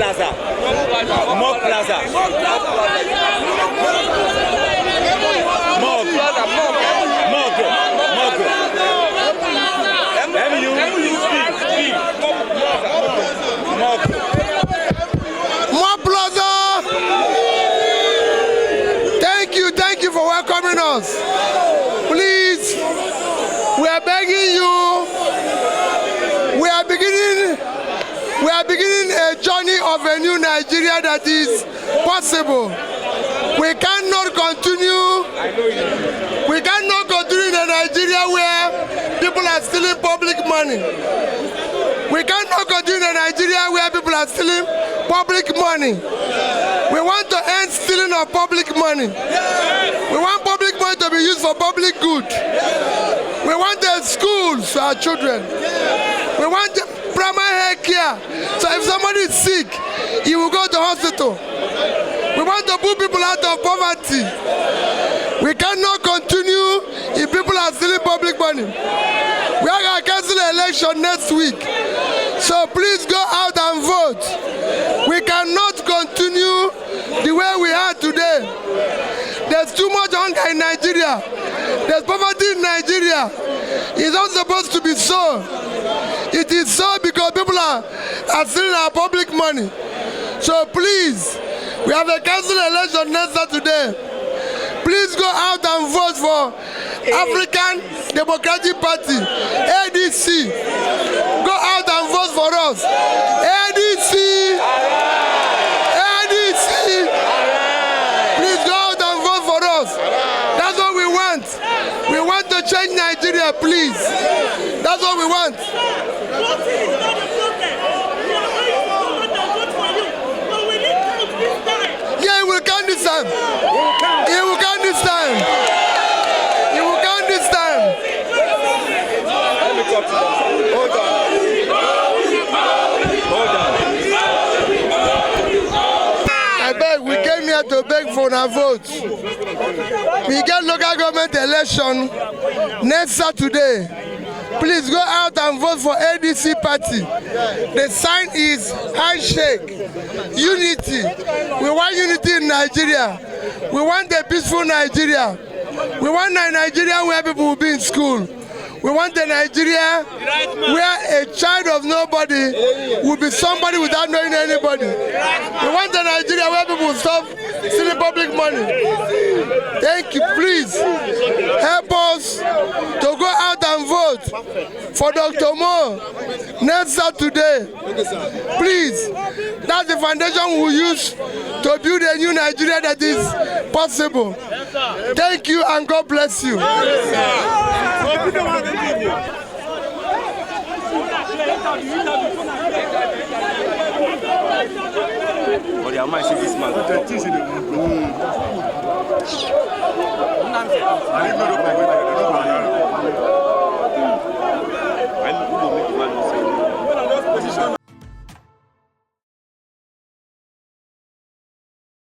Plaza. More Plaza. More Plaza. Thank you for welcoming us. Please, we are begging you. We are beginning a journey of a new Nigeria that is possible. We cannot continue in a Nigeria where people are stealing public money. We cannot continue in a Nigeria where people are stealing public money. We want to end stealing of public money. We want public money to be used for public good. We want the schools for our children. We want the primary health care. So if somebody is sick, he will go to hospital. We want to put people out of poverty. We cannot continue if people are stealing public money. We are going to cancel the election next week. So please go out and vote. We cannot continue the way we are today. There's too much hunger in Nigeria. There's poverty in Nigeria. It's not supposed to be so. It is so because people are stealing our public money. So please, we have a council election next Saturday. Please go out and vote for African Democratic Party, ADC. Go out and vote for us. ADC. ADC. Please go out and vote for us. That's what we want. We want to change Nigeria, please. That's what we want. Yeah, we will count this time. He will count this time. He will count this time. Hold on. I beg, we came here to beg for our vote. We get local government election next Saturday. Please go out and vote for ADC party. The sign is handshake, unity. We want unity in Nigeria. We want a peaceful Nigeria. We want a Nigeria where people will be in school. We want a Nigeria where a child of nobody will be somebody without knowing anybody. We want a Nigeria where people will stop stealing public money. Thank you. Please help us to go out and vote for Dr. Mo next Saturday. Please, that's the foundation we will use to build a new Nigeria that is possible. Thank you and God bless you.